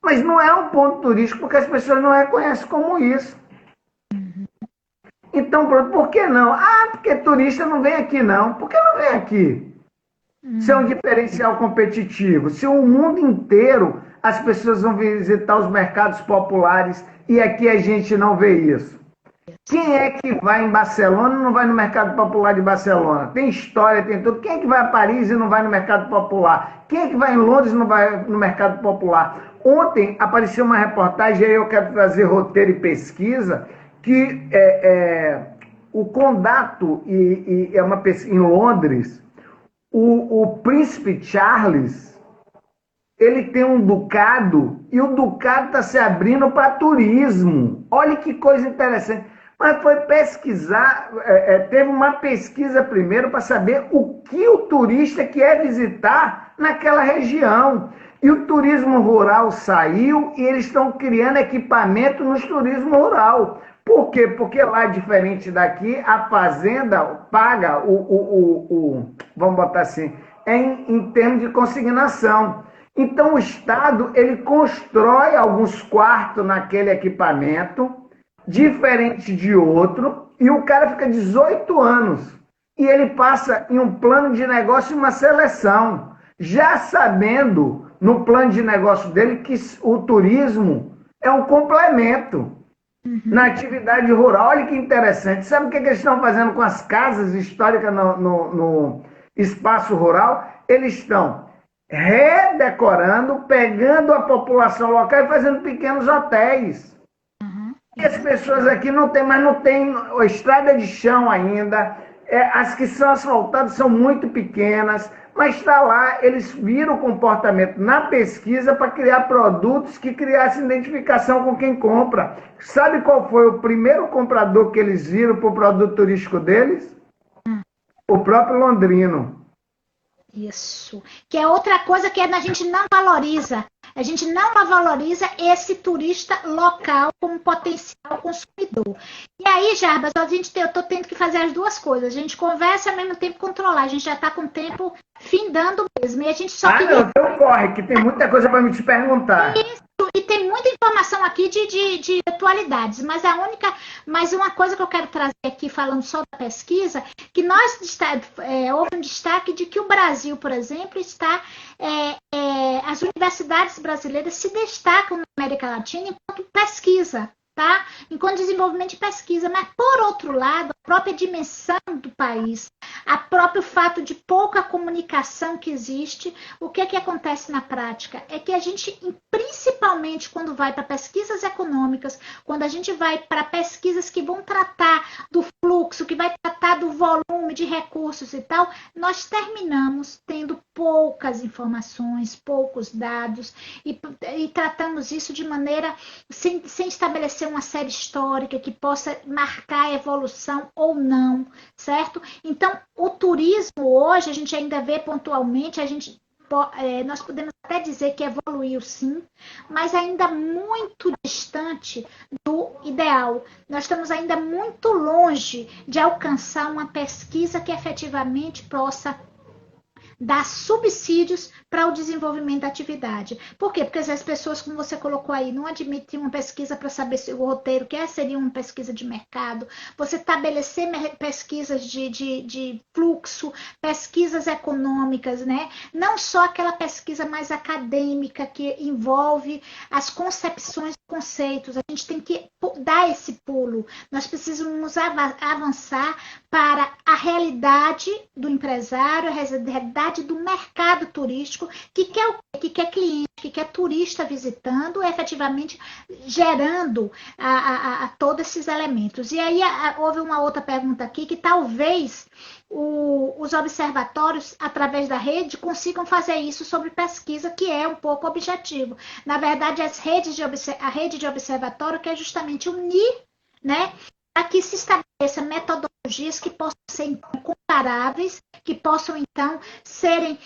Mas não é um ponto turístico porque as pessoas não reconhecem como isso. Então, por que não? Porque turista não vem aqui não. Por que não vem aqui? Se é um diferencial competitivo. Se o mundo inteiro as pessoas vão visitar os mercados populares e aqui a gente não vê isso. Quem é que vai em Barcelona e não vai no mercado popular de Barcelona? Tem história, tem tudo. Quem é que vai a Paris e não vai no mercado popular? Quem é que vai em Londres e não vai no mercado popular? Ontem apareceu uma reportagem, aí eu quero trazer roteiro e pesquisa, que o Condato, é uma pesquisa em Londres, o príncipe Charles, ele tem um ducado e o ducado está se abrindo para turismo. Olha que coisa interessante. Mas foi pesquisar, teve uma pesquisa primeiro para saber o que o turista quer visitar naquela região. E o turismo rural saiu e eles estão criando equipamento no turismo rural. Por quê? Porque lá, diferente daqui, a fazenda paga vamos botar assim, em termos de consignação. Então o Estado, ele constrói alguns quartos naquele equipamento, diferente de outro, e o cara fica 18 anos. E ele passa em um plano de negócio uma seleção, já sabendo no plano de negócio dele que o turismo é um complemento na atividade rural. Olha que interessante. Sabe o que eles estão fazendo com as casas históricas no espaço rural? Eles estão redecorando, pegando a população local e fazendo pequenos hotéis. E as pessoas aqui não tem estrada de chão ainda, as que são asfaltadas são muito pequenas, mas está lá, eles viram o comportamento na pesquisa para criar produtos que criassem identificação com quem compra. Sabe qual foi o primeiro comprador que eles viram para o produto turístico deles? O próprio londrino. Isso. Que é outra coisa que a gente não valoriza. A gente não valoriza esse turista local como potencial consumidor. E aí, Jarbas, eu estou tendo que fazer as duas coisas. A gente conversa e ao mesmo tempo controlar. A gente já está com o tempo findando mesmo. E a gente só não, então corre, que tem muita coisa para me te perguntar. Isso. E tem muita informação aqui de atualidades, mas uma coisa que eu quero trazer aqui, falando só da pesquisa, que houve um destaque de que o Brasil, por exemplo, as universidades brasileiras se destacam na América Latina enquanto pesquisa, tá? Enquanto desenvolvimento de pesquisa, mas por outro lado, a própria dimensão do país, o próprio fato de pouca comunicação que existe, o que é que acontece na prática? É que a gente, principalmente quando vai para pesquisas econômicas, quando a gente vai para pesquisas que vão tratar do fluxo, que vai tratar do volume de recursos e tal, nós terminamos tendo poucas informações, poucos dados, e tratamos isso de maneira sem estabelecer uma série histórica que possa marcar a evolução ou não, certo? Então, o turismo hoje, a gente ainda vê pontualmente, nós podemos até dizer que evoluiu sim, mas ainda muito distante do ideal. Nós estamos ainda muito longe de alcançar uma pesquisa que efetivamente possa dar subsídios para o desenvolvimento da atividade. Por quê? Porque as pessoas, como você colocou aí, não admitem uma pesquisa para saber se o roteiro seria uma pesquisa de mercado, você estabelecer pesquisas de fluxo, pesquisas econômicas, né? Não só aquela pesquisa mais acadêmica que envolve as concepções, conceitos. A gente tem que dar esse pulo. Nós precisamos avançar para a realidade do empresário, a realidade do mercado turístico, que quer o quê? Que quer cliente, que quer turista visitando, efetivamente gerando a todos esses elementos. E aí houve uma outra pergunta aqui, que talvez os observatórios, através da rede, consigam fazer isso sobre pesquisa, que é um pouco objetivo. Na verdade, a rede de observatório quer justamente unir, né, para que se estabeleça metodologias que possam ser então, comparáveis, que possam então serem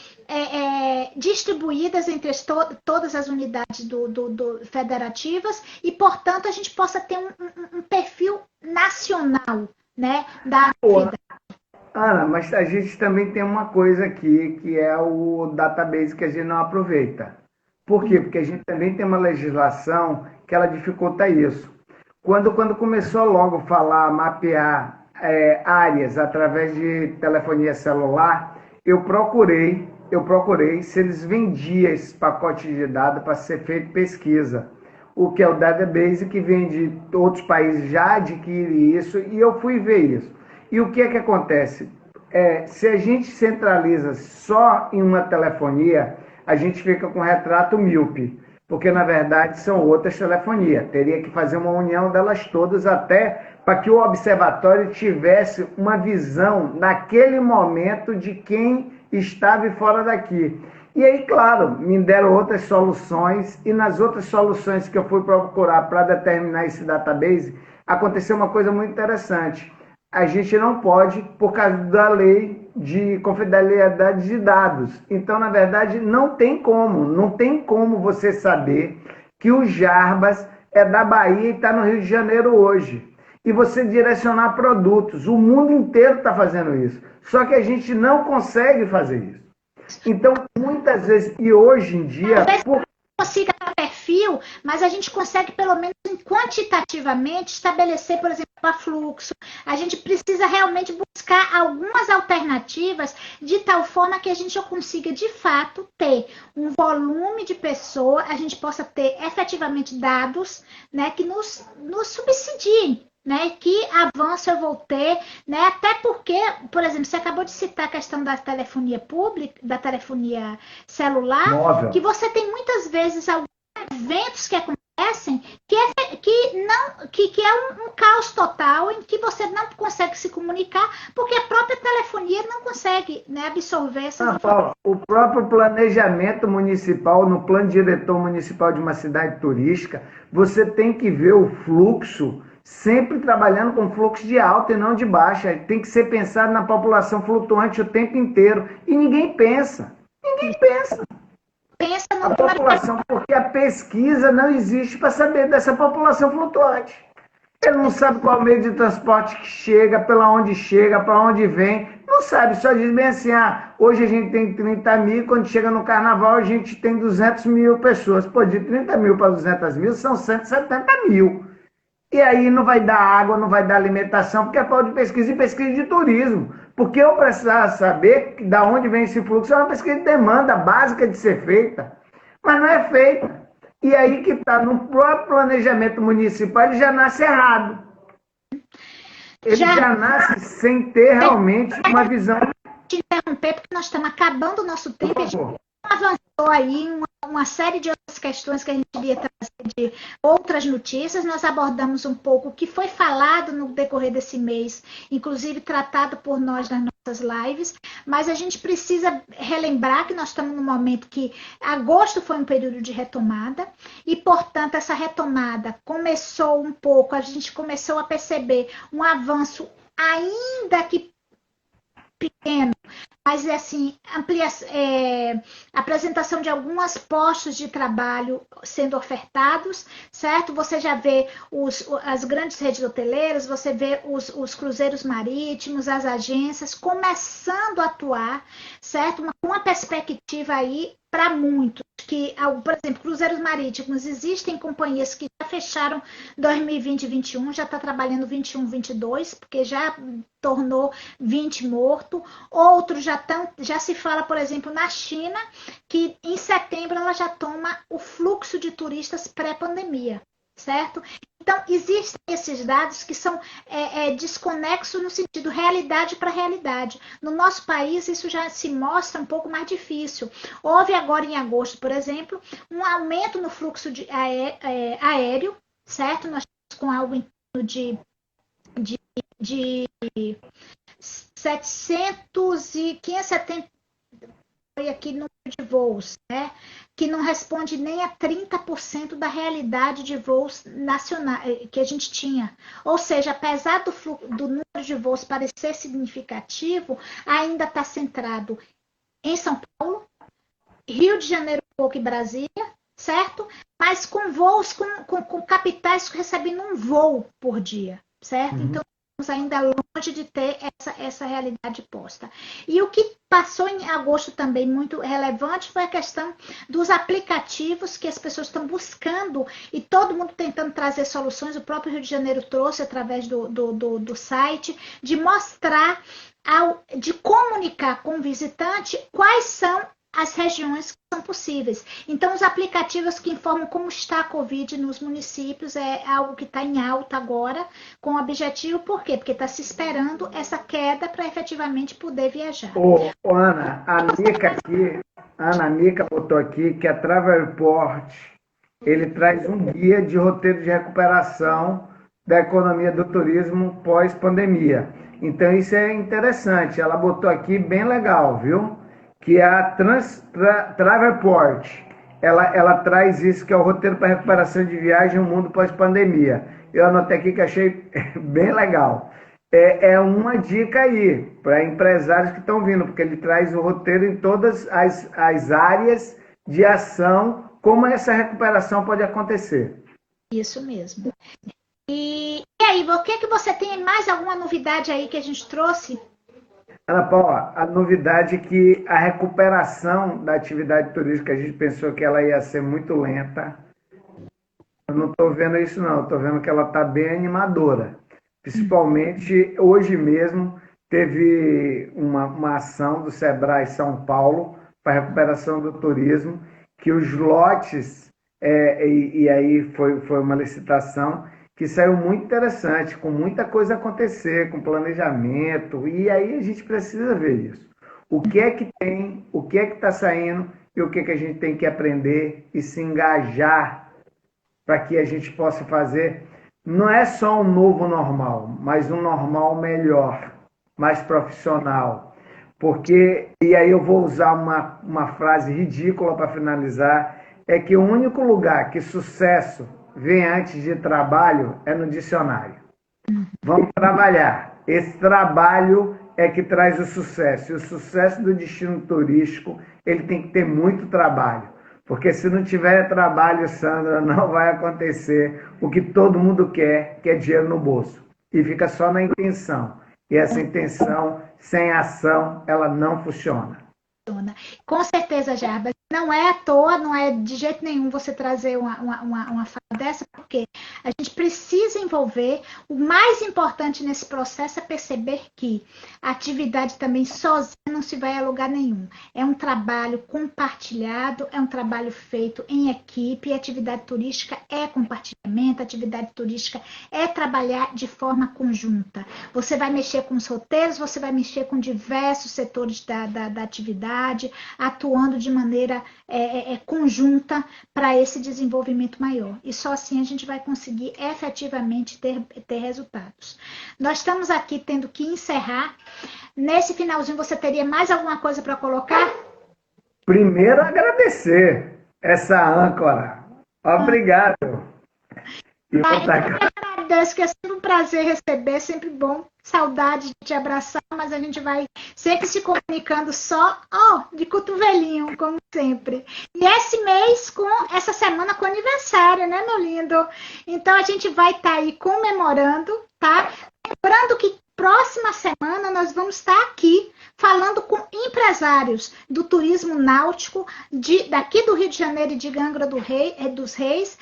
distribuídas entre todas as unidades federativas e, portanto, a gente possa ter um perfil nacional, né, da atividade. Ana, mas a gente também tem uma coisa aqui, que é o database que a gente não aproveita. Por quê? Porque a gente também tem uma legislação que ela dificulta isso. Quando começou logo a falar, mapear áreas através de telefonia celular, eu procurei se eles vendiam esse pacote de dados para ser feito pesquisa. O que é o database, que vem de outros países, já adquire isso, e eu fui ver isso. E o que é que acontece? Se a gente centraliza só em uma telefonia, a gente fica com retrato míope, porque na verdade são outras telefonias. Teria que fazer uma união delas todas até para que o observatório tivesse uma visão naquele momento de quem estava fora daqui. E aí, claro, me deram outras soluções, e nas outras soluções que eu fui procurar para determinar esse database, aconteceu uma coisa muito interessante. A gente não pode, por causa da lei de confidencialidade de dados. Então, na verdade, não tem como você saber que o Jarbas é da Bahia e está no Rio de Janeiro hoje. E você direcionar produtos. O mundo inteiro está fazendo isso. Só que a gente não consegue fazer isso. Então, muitas vezes, e hoje em dia... consiga perfil, mas a gente consegue, pelo menos quantitativamente, estabelecer, por exemplo, a fluxo. A gente precisa realmente buscar algumas alternativas de tal forma que a gente consiga, de fato, ter um volume de pessoa, a gente possa ter efetivamente dados, né, que nos subsidiem. Né, que avanço eu vou ter, né, até porque, por exemplo, você acabou de citar a questão da telefonia pública, da telefonia celular, móvel, que você tem muitas vezes alguns eventos que acontecem que é um caos total, em que você não consegue se comunicar, porque a própria telefonia não consegue, né, absorver essas informações. O próprio planejamento municipal, no plano diretor municipal de uma cidade turística, você tem que ver o fluxo sempre trabalhando com fluxo de alta e não de baixa. Tem que ser pensado na população flutuante o tempo inteiro. E ninguém pensa. Pensa a população, porque a pesquisa não existe para saber dessa população flutuante. Ele não sabe qual meio de transporte que chega, pela onde chega, para onde vem. Não sabe, só diz bem assim, Hoje a gente tem 30 mil, quando chega no carnaval a gente tem 200 mil pessoas. Pô, de 30 mil para 200 mil são 170 mil. E aí não vai dar água, não vai dar alimentação, porque é falta de pesquisa e pesquisa de turismo. Porque eu precisava saber da onde vem esse fluxo, é uma pesquisa de demanda básica de ser feita, mas não é feita. E aí que está, no próprio planejamento municipal, ele já nasce errado. Ele já nasce sem ter realmente uma visão. Te interromper, porque nós estamos acabando o nosso tempo. A gente avançou aí uma série de outras questões que a gente iria trazer de outras notícias. Nós abordamos um pouco o que foi falado no decorrer desse mês, inclusive tratado por nós nas nossas lives, mas a gente precisa relembrar que nós estamos num momento que agosto foi um período de retomada e, portanto, essa retomada começou um pouco, a gente começou a perceber um avanço ainda que pequeno, mas assim, apresentação de alguns postos de trabalho sendo ofertados, certo? Você já vê as grandes redes hoteleiras, você vê os cruzeiros marítimos, as agências começando a atuar, certo? Com uma perspectiva aí para muitos, que, por exemplo, cruzeiros marítimos, existem companhias que já fecharam 2020 e 2021, já está trabalhando 21, 22, porque já tornou 20 morto. Outros já se fala, por exemplo, na China, que em setembro ela já toma o fluxo de turistas pré-pandemia, certo? Então, existem esses dados que são desconexos no sentido realidade para realidade. No nosso país, isso já se mostra um pouco mais difícil. Houve agora em agosto, por exemplo, um aumento no fluxo aéreo, certo? Nós estamos com algo em torno de 700 e 570 aqui número de voos, né? Que não responde nem a 30% da realidade de voos nacionais que a gente tinha. Ou seja, apesar do número de voos parecer significativo, ainda está centrado em São Paulo, Rio de Janeiro, um pouco e Brasília, certo? Mas com voos, com capitais recebendo um voo por dia, certo? Uhum. Então, ainda longe de ter essa realidade posta. E o que passou em agosto também muito relevante foi a questão dos aplicativos que as pessoas estão buscando e todo mundo tentando trazer soluções. O próprio Rio de Janeiro trouxe através do site, de mostrar, de comunicar com o visitante quais são as regiões que são possíveis. Então, os aplicativos que informam como está a Covid nos municípios é algo que está em alta agora, com o objetivo, por quê? Porque está se esperando essa queda para efetivamente poder viajar. Ana, a Nica botou aqui que a Travel Report, ele traz um guia de roteiro de recuperação da economia do turismo pós-pandemia. Então, isso é interessante. Ela botou aqui bem legal, viu? Que é a Travelport, ela traz isso, que é o roteiro para recuperação de viagem no mundo pós-pandemia. Eu anotei aqui que achei bem legal. É uma dica aí para empresários que estão vindo, porque ele traz o roteiro em todas as áreas de ação, como essa recuperação pode acontecer. Isso mesmo. E aí, o que você tem mais alguma novidade aí que a gente trouxe? Ana Paula, a novidade é que a recuperação da atividade turística, a gente pensou que ela ia ser muito lenta. Eu não estou vendo isso não, estou vendo que ela está bem animadora. Principalmente hoje mesmo teve uma ação do Sebrae São Paulo para a recuperação do turismo, que os lotes, e aí foi uma licitação, que saiu muito interessante, com muita coisa a acontecer, com planejamento, e aí a gente precisa ver isso. O que é que tem, o que é que está saindo e o que é que a gente tem que aprender e se engajar para que a gente possa fazer, não é só um novo normal, mas um normal melhor, mais profissional. Porque, e aí eu vou usar uma frase ridícula para finalizar, é que o único lugar que sucesso vem antes de trabalho é no dicionário. Vamos trabalhar. Esse trabalho é que traz o sucesso. E o sucesso do destino turístico, ele tem que ter muito trabalho. Porque se não tiver trabalho, Sandra, não vai acontecer o que todo mundo quer, que é dinheiro no bolso. E fica só na intenção. E essa intenção, sem ação, ela não funciona. Com certeza, Jarbas, não é à toa, não é de jeito nenhum você trazer uma fala dessa, porque a gente precisa envolver. O mais importante nesse processo é perceber que a atividade também sozinha não se vai a lugar nenhum. É um trabalho compartilhado, é um trabalho feito em equipe, e atividade turística é compartilhamento, atividade turística é trabalhar de forma conjunta. Você vai mexer com os roteiros, você vai mexer com diversos setores da atividade, atuando de maneira conjunta para esse desenvolvimento maior. E só assim a gente vai conseguir efetivamente ter resultados. Nós estamos aqui tendo que encerrar. Nesse finalzinho, você teria mais alguma coisa para colocar? Primeiro, agradecer essa âncora. Obrigado. E Eu agradeço, que é sempre um prazer receber, é sempre bom. Saudade de te abraçar, mas a gente vai sempre se comunicando só, de cotovelinho, como sempre. E esse mês, essa semana com aniversário, né, meu lindo? Então a gente vai estar aí comemorando, tá? Lembrando que próxima semana nós vamos estar aqui falando com empresários do turismo náutico daqui do Rio de Janeiro e de Angra dos Reis,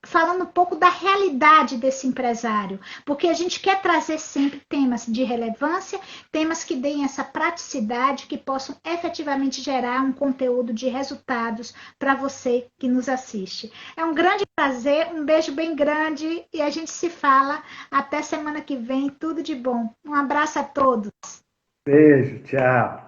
falando um pouco da realidade desse empresário, porque a gente quer trazer sempre temas de relevância, temas que deem essa praticidade, que possam efetivamente gerar um conteúdo de resultados para você que nos assiste. É um grande prazer, um beijo bem grande e a gente se fala até semana que vem. Tudo de bom. Um abraço a todos. Beijo, tchau.